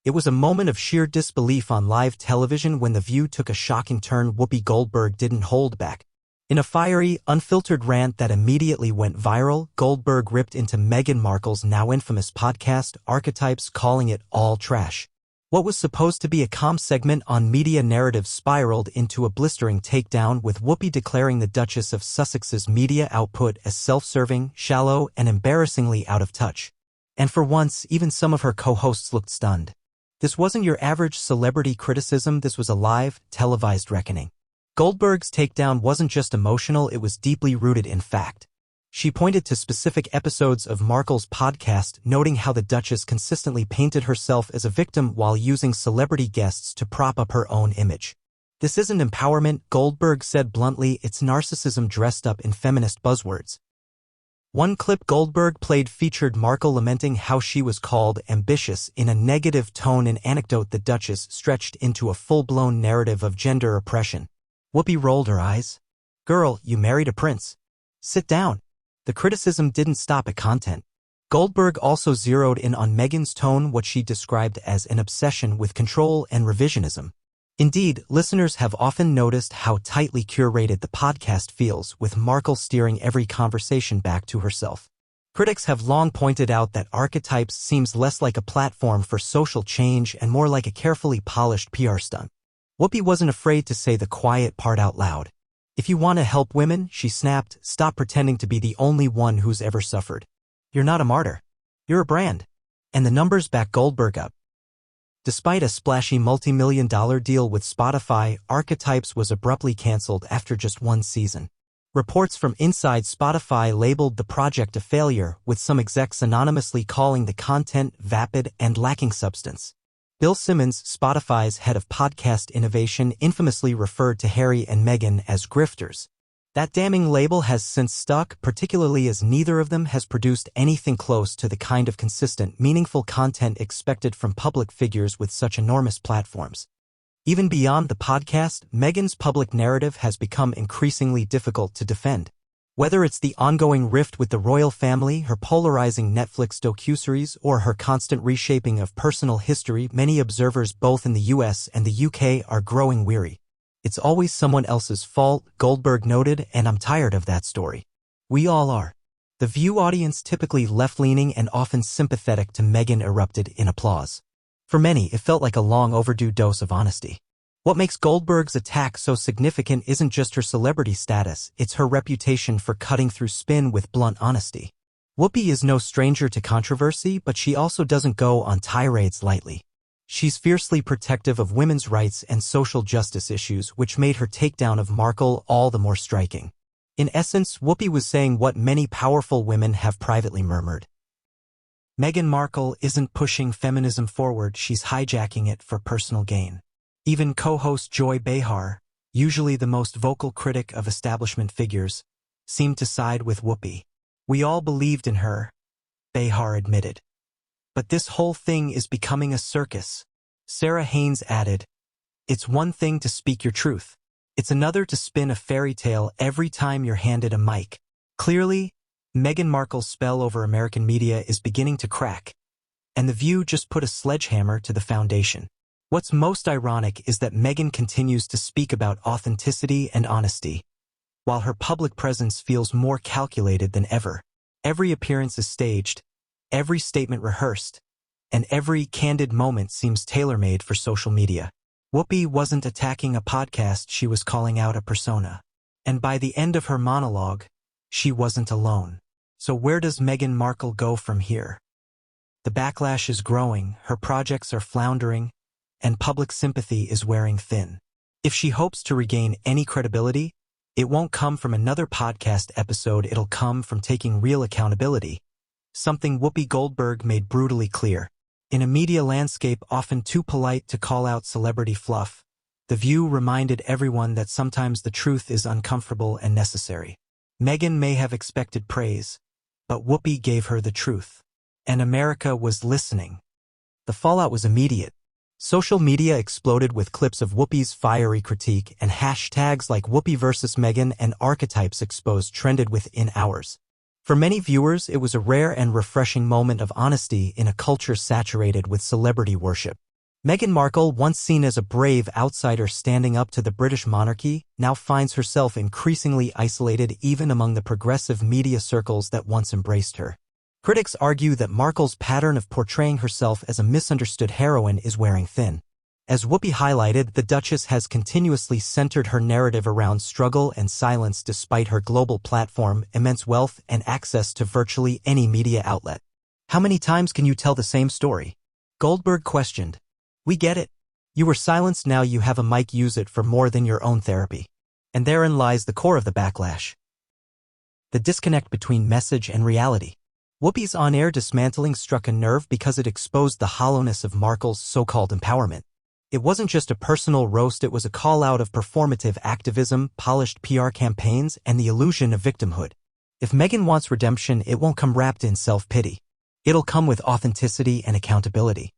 It was a moment of sheer disbelief on live television when The View took a shocking turn. Whoopi Goldberg didn't hold back. In a fiery, unfiltered rant that immediately went viral, Goldberg ripped into Meghan Markle's now infamous podcast, Archetypes, calling it all trash. What was supposed to be a calm segment on media narrative spiraled into a blistering takedown, with Whoopi declaring the Duchess of Sussex's media output as self-serving, shallow, and embarrassingly out of touch. And for once, even some of her co-hosts looked stunned. This wasn't your average celebrity criticism, this was a live, televised reckoning. Goldberg's takedown wasn't just emotional, it was deeply rooted in fact. She pointed to specific episodes of Markle's podcast, noting how the Duchess consistently painted herself as a victim while using celebrity guests to prop up her own image. This isn't empowerment, Goldberg said bluntly, it's narcissism dressed up in feminist buzzwords. One clip Goldberg played featured Markle lamenting how she was called ambitious in a negative tone, an anecdote the Duchess stretched into a full-blown narrative of gender oppression. Whoopi rolled her eyes. Girl, you married a prince. Sit down. The criticism didn't stop at content. Goldberg also zeroed in on Meghan's tone, what she described as an obsession with control and revisionism. Indeed, listeners have often noticed how tightly curated the podcast feels, with Markle steering every conversation back to herself. Critics have long pointed out that Archetypes seems less like a platform for social change and more like a carefully polished PR stunt. Whoopi wasn't afraid to say the quiet part out loud. If you want to help women, she snapped, stop pretending to be the only one who's ever suffered. You're not a martyr. You're a brand. And the numbers back Goldberg up. Despite a splashy multi-million-dollar deal with Spotify, Archetypes was abruptly canceled after just one season. Reports from inside Spotify labeled the project a failure, with some execs anonymously calling the content vapid and lacking substance. Bill Simmons, Spotify's head of podcast innovation, infamously referred to Harry and Meghan as grifters. That damning label has since stuck, particularly as neither of them has produced anything close to the kind of consistent, meaningful content expected from public figures with such enormous platforms. Even beyond the podcast, Meghan's public narrative has become increasingly difficult to defend. Whether it's the ongoing rift with the royal family, her polarizing Netflix docuseries, or her constant reshaping of personal history, many observers both in the US and the UK are growing weary. It's always someone else's fault, Goldberg noted, and I'm tired of that story. We all are. The View audience, typically left-leaning and often sympathetic to Meghan, erupted in applause. For many, it felt like a long overdue dose of honesty. What makes Goldberg's attack so significant isn't just her celebrity status, it's her reputation for cutting through spin with blunt honesty. Whoopi is no stranger to controversy, but she also doesn't go on tirades lightly. She's fiercely protective of women's rights and social justice issues, which made her takedown of Markle all the more striking. In essence, Whoopi was saying what many powerful women have privately murmured. Meghan Markle isn't pushing feminism forward, she's hijacking it for personal gain. Even co-host Joy Behar, usually the most vocal critic of establishment figures, seemed to side with Whoopi. We all believed in her, Behar admitted. But this whole thing is becoming a circus. Sarah Haynes added, it's one thing to speak your truth. It's another to spin a fairy tale every time you're handed a mic. Clearly, Meghan Markle's spell over American media is beginning to crack, and The View just put a sledgehammer to the foundation. What's most ironic is that Meghan continues to speak about authenticity and honesty, while her public presence feels more calculated than ever. Every appearance is staged, every statement rehearsed, and every candid moment seems tailor-made for social media. Whoopi wasn't attacking a podcast, she was calling out a persona. And by the end of her monologue, she wasn't alone. So where does Meghan Markle go from here? The backlash is growing, her projects are floundering, and public sympathy is wearing thin. If she hopes to regain any credibility, it won't come from another podcast episode, it'll come from taking real accountability. Something Whoopi Goldberg made brutally clear. In a media landscape often too polite to call out celebrity fluff, The View reminded everyone that sometimes the truth is uncomfortable and necessary. Meghan may have expected praise, but Whoopi gave her the truth. And America was listening. The fallout was immediate. Social media exploded with clips of Whoopi's fiery critique, and hashtags like Whoopi versus Meghan and Archetypes exposed trended within hours. For many viewers, it was a rare and refreshing moment of honesty in a culture saturated with celebrity worship. Meghan Markle, once seen as a brave outsider standing up to the British monarchy, now finds herself increasingly isolated even among the progressive media circles that once embraced her. Critics argue that Markle's pattern of portraying herself as a misunderstood heroine is wearing thin. As Whoopi highlighted, the Duchess has continuously centered her narrative around struggle and silence despite her global platform, immense wealth, and access to virtually any media outlet. How many times can you tell the same story? Goldberg questioned. We get it. You were silenced, now you have a mic, use it for more than your own therapy. And therein lies the core of the backlash. The disconnect between message and reality. Whoopi's on-air dismantling struck a nerve because it exposed the hollowness of Markle's so-called empowerment. It wasn't just a personal roast, it was a call-out of performative activism, polished PR campaigns, and the illusion of victimhood. If Meghan wants redemption, it won't come wrapped in self-pity. It'll come with authenticity and accountability.